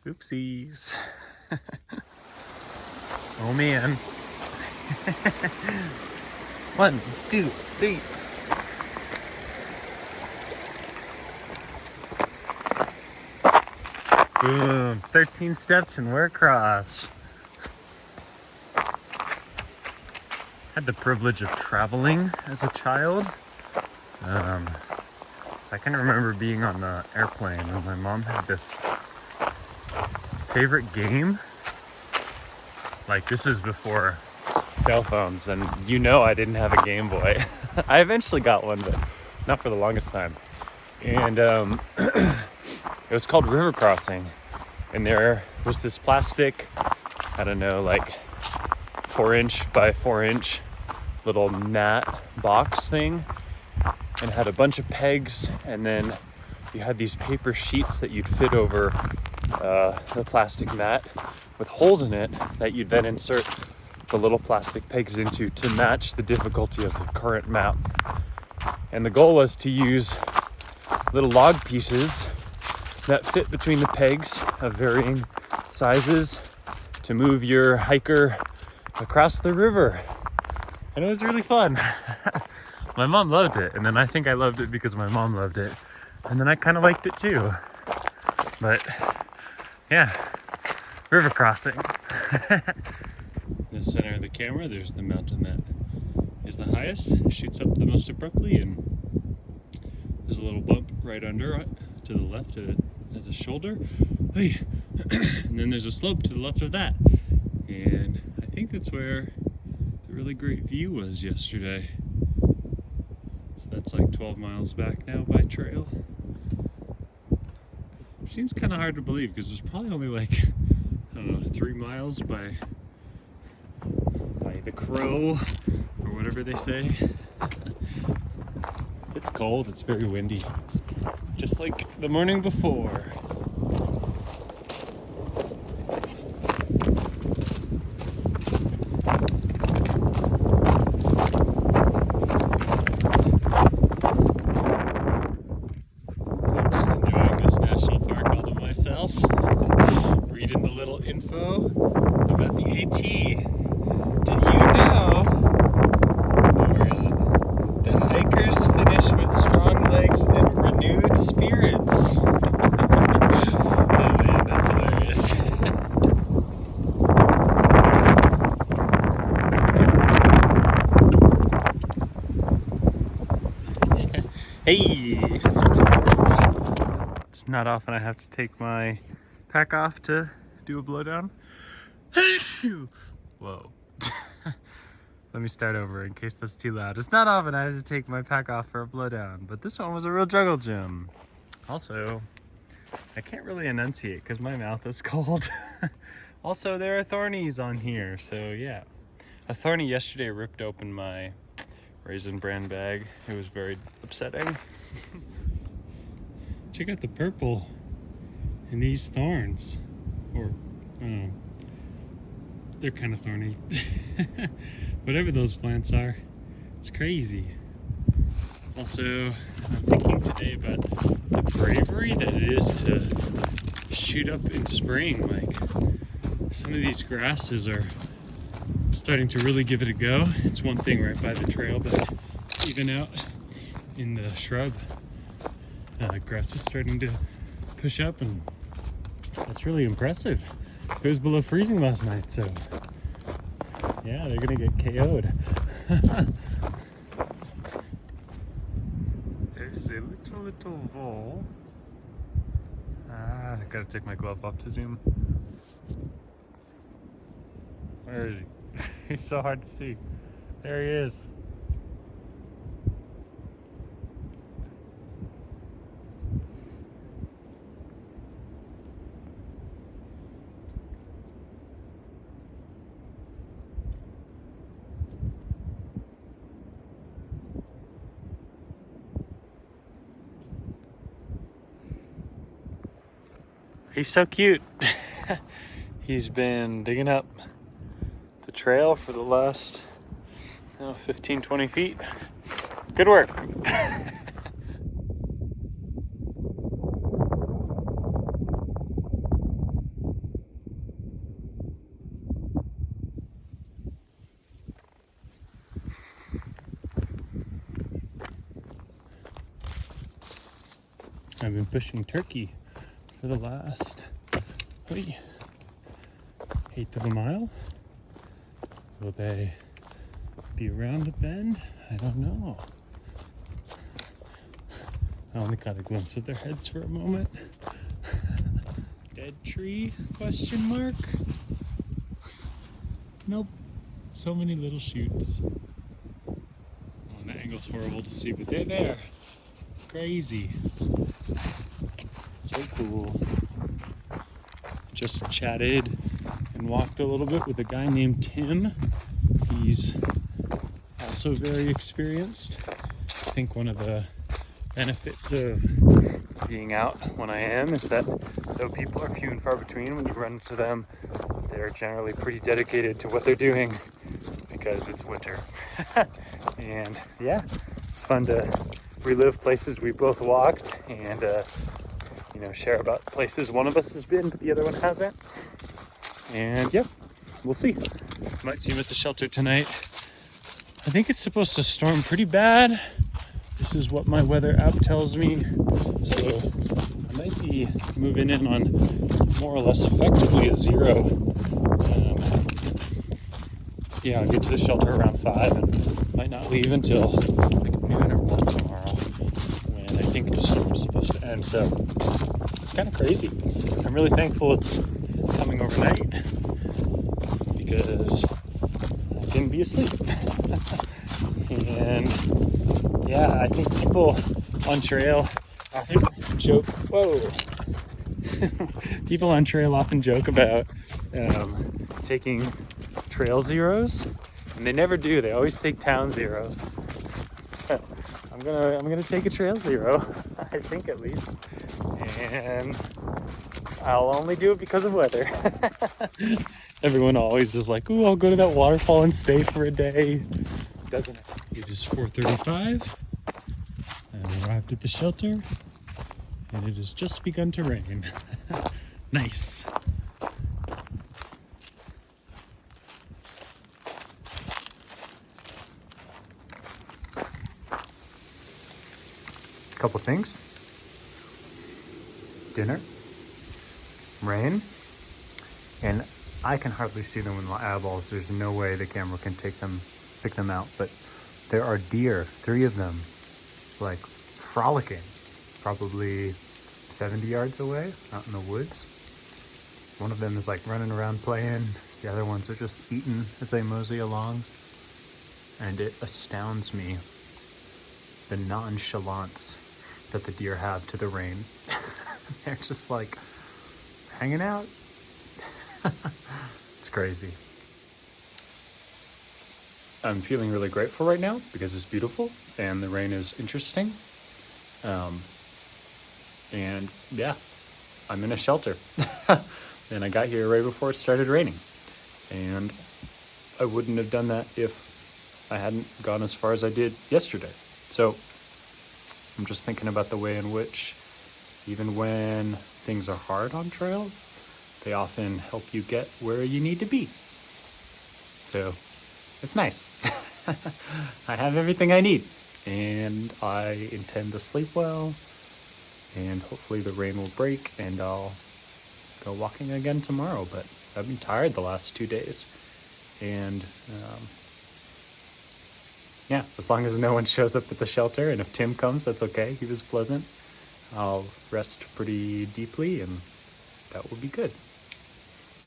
Oopsies. Oh man. 1, 2, 3. Boom. 13 steps and we're across. Had the privilege of traveling as a child. So I can remember being on the airplane and my mom had this favorite game. Like, this is before cell phones, and you know I didn't have a Game Boy. I eventually got one, but not for the longest time. And it was called River Crossing. And there was this plastic, I don't know, like 4-inch by 4-inch little mat box thing, and had a bunch of pegs, and then you had these paper sheets that you'd fit over the plastic mat with holes in it that you'd then insert the little plastic pegs into to match the difficulty of the current map. And the goal was to use little log pieces that fit between the pegs of varying sizes to move your hiker across the river. And it was really fun. My mom loved it, and then I think I loved it because my mom loved it, and then I kind of liked it too. But yeah, river crossing. In the center of the camera, there's the mountain that is the highest, shoots up the most abruptly, and there's a little bump right under it to the left as a shoulder. And then there's a slope to the left of that. And I think that's where the really great view was yesterday. So that's like 12 miles back now by trail. Which seems kind of hard to believe because there's probably only like, I don't know, 3 miles by the crow or whatever they say. It's cold, it's very windy. Just like the morning before. I'm just enjoying this national park all to myself. Reading the little info about the AT. Did you know, where is it? That hikers finish with strong legs and renewed spirits. Oh man, that's hilarious. Hey! It's not often I have to take my pack off to do a blowdown. Whoa. Let me start over in case that's too loud. It's not often I have to take my pack off for a blowdown, but this one was a real jungle gym. Also, I can't really enunciate because my mouth is cold. Also, there are thornies on here, so yeah. A thorny yesterday ripped open my Raisin Bran bag. It was very upsetting. Check out the purple in these thorns. Or, I don't know. They're kind of thorny. Whatever those plants are, it's crazy. Also, I'm thinking today about the bravery that it is to shoot up in spring. Like, some of these grasses are starting to really give it a go. It's one thing right by the trail, but even out in the shrub, grass is starting to push up, and that's really impressive. It was below freezing last night, so yeah, they're gonna get KO'd. There's a little vole. I gotta take my glove off to zoom. Where is he? He's so hard to see. There he is. He's so cute. He's been digging up the trail for the last 15, 20 feet. Good work. I've been pushing turkey for the last 1/8 of a mile. Will they be around the bend? I don't know. I only caught a glimpse of their heads for a moment. Dead tree? Question mark? Nope. So many little shoots. Oh, and the angle's horrible to see, but they're there. Crazy. So cool. Just chatted and walked a little bit with a guy named Tim. He's also very experienced. I think one of the benefits of being out when I am is that though people are few and far between, when you run into them, they're generally pretty dedicated to what they're doing because it's winter. And yeah, it's fun to relive places we both walked and share about places one of us has been but the other one hasn't. And yeah, we'll see. Might see him at the shelter tonight. I think it's supposed to storm pretty bad. This is what my weather app tells me. So I might be moving in on more or less effectively a 0. I'll get to the shelter around 5 and might not leave until like noon or 1 tomorrow when I think the storm's supposed to end. So it's kind of crazy. I'm really thankful it's coming overnight because I can be asleep. And yeah, I think people on trail often joke, people on trail often joke about taking trail zeros, and they never do. They always take town zeros. So I'm gonna take a trail zero, I think at least, and I'll only do it because of weather. Everyone always is like, "Ooh, I'll go to that waterfall and stay for a day." Doesn't it? It is 4:35. I arrived at the shelter, and it has just begun to rain. Nice. Couple things. Dinner, rain, and I can hardly see them with my eyeballs. There's no way the camera can pick them out, but there are deer, 3 of them, like frolicking, probably 70 yards away out in the woods. One of them is like running around playing. The other ones are just eating as they mosey along. And it astounds me the nonchalance that the deer have to the rain. They're just like hanging out. It's crazy. I'm feeling really grateful right now because it's beautiful and the rain is interesting. And yeah, I'm in a shelter. And I got here right before it started raining. And I wouldn't have done that if I hadn't gone as far as I did yesterday. So I'm just thinking about the way in which, even when things are hard on trail, they often help you get where you need to be. So it's nice. I have everything I need, and I intend to sleep well, and hopefully the rain will break and I'll go walking again tomorrow. But I've been tired the last 2 days, and yeah, as long as no one shows up at the shelter, and if Tim comes, that's okay. He was pleasant. I'll rest pretty deeply, and that will be good.